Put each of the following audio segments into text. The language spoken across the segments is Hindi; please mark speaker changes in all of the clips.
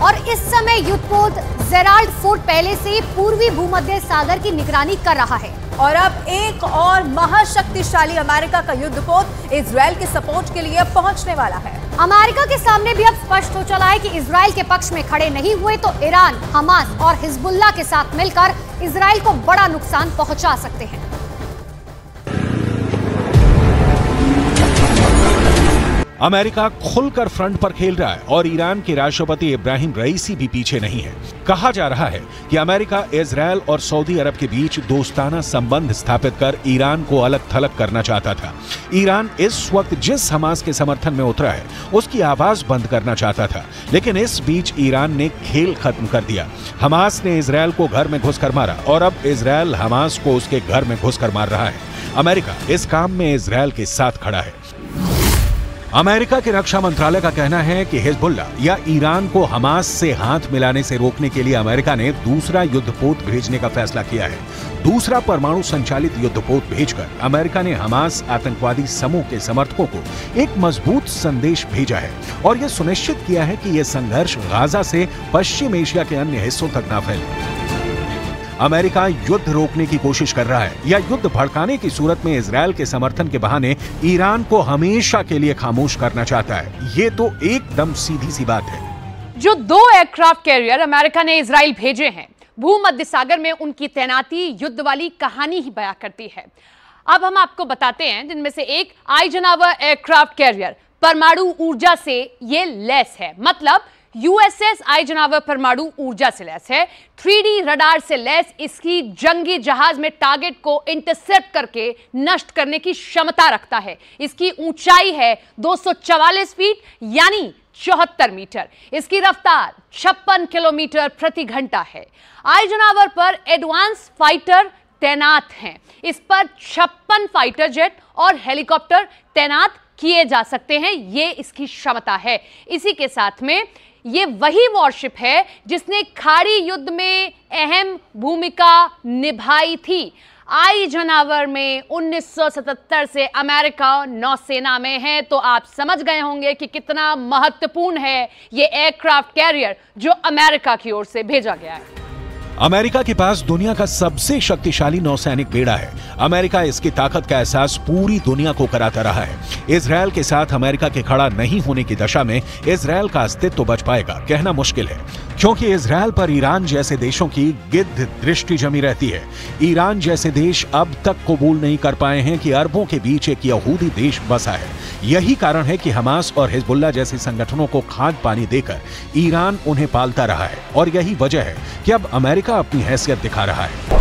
Speaker 1: और इस समय युद्धपोत जेराल्ड फोर्ट पहले से ही पूर्वी भूमध्य सागर की निगरानी कर रहा है।
Speaker 2: और अब एक और महाशक्तिशाली अमेरिका का युद्धपोत इजरायल के सपोर्ट के लिए पहुंचने वाला है।
Speaker 1: अमेरिका के सामने भी अब स्पष्ट हो चला है कि इजरायल के पक्ष में खड़े नहीं हुए तो ईरान, हमास और हिजबुल्लाह के साथ मिलकर इजरायल को बड़ा नुकसान पहुंचा सकते हैं।
Speaker 3: अमेरिका खुलकर फ्रंट पर खेल रहा है और ईरान के राष्ट्रपति इब्राहिम रईसी भी पीछे नहीं है। कहा जा रहा है कि अमेरिका इजरायल और सऊदी अरब के बीच दोस्ताना संबंध स्थापित कर ईरान को अलग थलग करना चाहता था। ईरान इस वक्त जिस हमास के समर्थन में उतरा है उसकी आवाज बंद करना चाहता था, लेकिन इस बीच ईरान ने खेल खत्म कर दिया। हमास ने इजरायल को घर में घुसकर मारा और अब इजरायल हमास को उसके घर में घुसकर मार रहा है। अमेरिका इस काम में इजरायल के साथ खड़ा है। अमेरिका के रक्षा मंत्रालय का कहना है कि हिजबुल्लाह या ईरान को हमास से हाथ मिलाने से रोकने के लिए अमेरिका ने दूसरा युद्धपोत भेजने का फैसला किया है। दूसरा परमाणु संचालित युद्धपोत भेजकर अमेरिका ने हमास आतंकवादी समूह के समर्थकों को एक मजबूत संदेश भेजा है और यह सुनिश्चित किया है कि यह संघर्ष गाजा से पश्चिम एशिया के अन्य हिस्सों तक न फैले। अमेरिका युद्ध रोकने की कोशिश कर रहा है या युद्ध भड़काने की सूरत में इजरायल के समर्थन के बहाने ईरान को हमेशा के लिए खामोश करना चाहता है। ये तो एकदम सीधी सी बात है।
Speaker 4: जो 2 एयरक्राफ्ट कैरियर अमेरिका ने इजरायल भेजे हैं, भूमध्य सागर में उनकी तैनाती युद्ध वाली कहानी ही बयां करती है। अब हम आपको बताते हैं जिनमें से एक आइजनहावर एयरक्राफ्ट कैरियर परमाणु ऊर्जा से ये लैस है, मतलब यूएसएस आइजनहावर परमाणु ऊर्जा से लैस है। 3D रडार से लैस इसकी जंगी जहाज में टारगेट को इंटरसेप्ट करके नष्ट करने की क्षमता रखता है। इसकी ऊंचाई है 244 फीट यानी 74 मीटर। इसकी रफ्तार 56 किलोमीटर प्रति घंटा है। आइजनहावर पर एडवांस फाइटर तैनात हैं। इस पर 56 फाइटर जेट और हेलीकॉप्टर तैनात किए जा सकते हैं। ये इसकी क्षमता है। इसी के साथ में ये वही वॉरशिप है जिसने खाड़ी युद्ध में अहम भूमिका निभाई थी। आइजनहावर में 1977 से अमेरिका नौसेना में है, तो आप समझ गए होंगे कि कितना महत्वपूर्ण है ये एयरक्राफ्ट कैरियर जो अमेरिका की ओर से भेजा गया है।
Speaker 3: अमेरिका के पास दुनिया का सबसे शक्तिशाली नौसैनिक बेड़ा है। अमेरिका इसकी ताकत का एहसास पूरी दुनिया को कराता रहा है। इजरायल के साथ अमेरिका के खड़ा नहीं होने की दशा में इजरायल का अस्तित्व बच पाएगा कहना मुश्किल है, क्योंकि इजरायल पर ईरान जैसे देशों की गिद्ध दृष्टि जमी रहती है। ईरान जैसे देश अब तक कबूल नहीं कर पाए हैं कि अरबों के बीच एक यहूदी देश बसा है। यही कारण है कि हमास और हिजबुल्लाह जैसे संगठनों को खाद पानी देकर ईरान उन्हें पालता रहा है और यही वजह है कि अब अमेरिका अपनी हैसियत दिखा रहा है।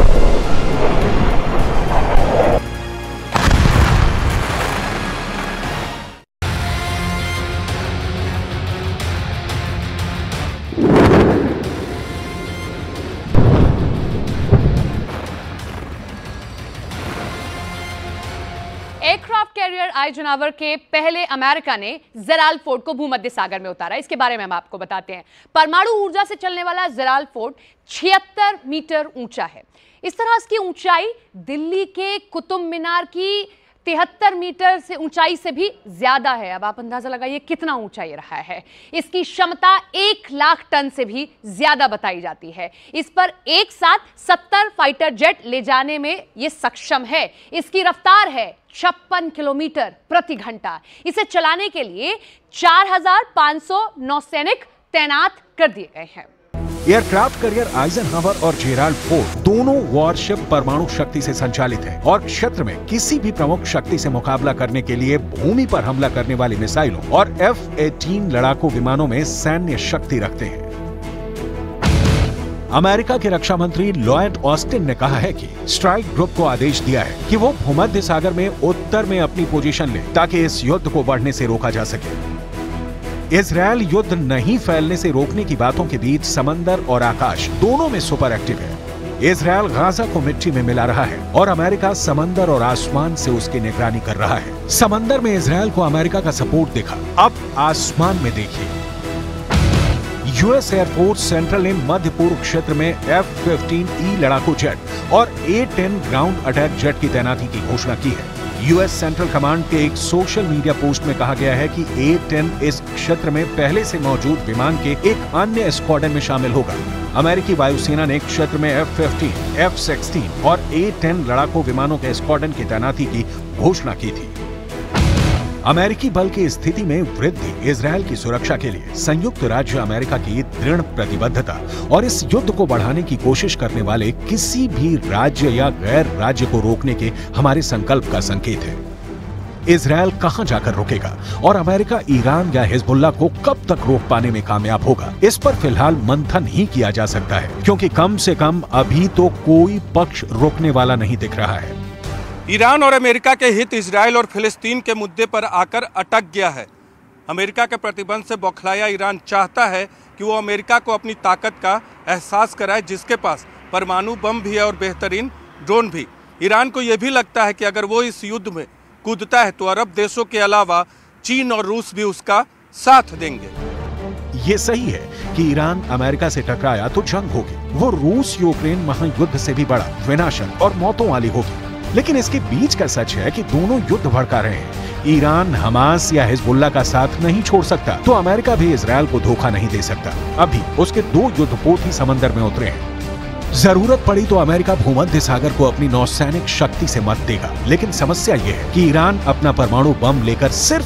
Speaker 4: एयरक्राफ्ट कैरियर आइजनहावर के पहले अमेरिका ने जेराल्ड फोर्ट को भूमध्य सागर में उतारा। इसके बारे में हम आपको बताते हैं। परमाणु ऊर्जा से चलने वाला जेराल्ड फोर्ट 76 मीटर ऊंचा है। इस तरह इसकी ऊंचाई दिल्ली के कुतुब मीनार की 73 मीटर से ऊंचाई से भी ज्यादा है। अब आप अंदाजा लगाइए कितना ऊंचा ये रहा है। इसकी क्षमता 1 लाख टन से भी ज्यादा बताई जाती है। इस पर एक साथ 70 फाइटर जेट ले जाने में ये सक्षम है। इसकी रफ्तार है 56 किलोमीटर प्रति घंटा। इसे चलाने के लिए 4500 नौसैनिक तैनात कर दिए गए हैं।
Speaker 3: एयरक्राफ्ट कैरियर आइजनहावर और जेराल्ड फोर्ट दोनों वॉरशिप परमाणु शक्ति से संचालित हैं और क्षेत्र में किसी भी प्रमुख शक्ति से मुकाबला करने के लिए भूमि पर हमला करने वाली मिसाइलों और F-18 लड़ाकू विमानों में सैन्य शक्ति रखते हैं। अमेरिका के रक्षा मंत्री लॉयड ऑस्टिन ने कहा है कि स्ट्राइक ग्रुप को आदेश दिया है कि वो भूमध्य सागर में उत्तर में अपनी पोजीशन ले ताकि इस युद्ध को बढ़ने से रोका जा सके। इजरायल युद्ध नहीं फैलने से रोकने की बातों के बीच समंदर और आकाश दोनों में सुपर एक्टिव है। इजरायल गाजा को मिट्टी में मिला रहा है और अमेरिका समंदर और आसमान से उसकी निगरानी कर रहा है। समंदर में इजरायल को अमेरिका का सपोर्ट दिखा, अब आसमान में देखिए। यूएस एयरफोर्स सेंट्रल ने मध्य पूर्व क्षेत्र में F-15E लड़ाकू जेट और A-10 ग्राउंड अटैक जेट की तैनाती की घोषणा की है। यूएस सेंट्रल कमांड के एक सोशल मीडिया पोस्ट में कहा गया है कि A-10 इस क्षेत्र में पहले से मौजूद विमान के एक अन्य स्क्वाड्रन में शामिल होगा। अमेरिकी वायुसेना ने क्षेत्र में F-15, F-16 और A-10 लड़ाकू विमानों के स्क्वाड्रन की तैनाती की घोषणा की थी। अमेरिकी बल की स्थिति में वृद्धि इजरायल की सुरक्षा के लिए संयुक्त राज्य अमेरिका की दृढ़ प्रतिबद्धता और इस युद्ध को बढ़ाने की कोशिश करने वाले किसी भी राज्य या गैर राज्य को रोकने के हमारे संकल्प का संकेत है। इजरायल कहां जाकर रुकेगा और अमेरिका ईरान या हिजबुल्लाह को कब तक रोक पाने में कामयाब होगा, इस पर फिलहाल मंथन ही किया जा सकता है, क्योंकि कम से कम अभी तो कोई पक्ष रोकने वाला नहीं दिख रहा है।
Speaker 5: ईरान और अमेरिका के हित इजरायल और फिलिस्तीन के मुद्दे पर आकर अटक गया है। अमेरिका के प्रतिबंध से बौखलाया ईरान चाहता है कि वो अमेरिका को अपनी ताकत का एहसास कराए, जिसके पास परमाणु बम भी है और बेहतरीन ड्रोन भी। ईरान को यह भी लगता है कि अगर वो इस युद्ध में कूदता है तो अरब देशों के अलावा चीन और रूस भी उसका साथ देंगे।
Speaker 3: ये सही है कि ईरान अमेरिका से टकराया तो जंग होगी, वो रूस यूक्रेन महायुद्ध से भी बड़ा, विनाशक और मौतों वाली होगी। लेकिन इसके बीच का सच है कि दोनों युद्ध भड़का रहे हैं। ईरान हमास या हिजबुल्लाह का साथ नहीं छोड़ सकता तो अमेरिका भी इजरायल को धोखा नहीं दे सकता। अभी उसके दो युद्धपोत ही समंदर में उतरे हैं। जरूरत पड़ी तो अमेरिका भूमध्य सागर को अपनी नौसैनिक शक्ति से मत देगा, लेकिन समस्या यह है कि ईरान अपना परमाणु बम लेकर सिर्फ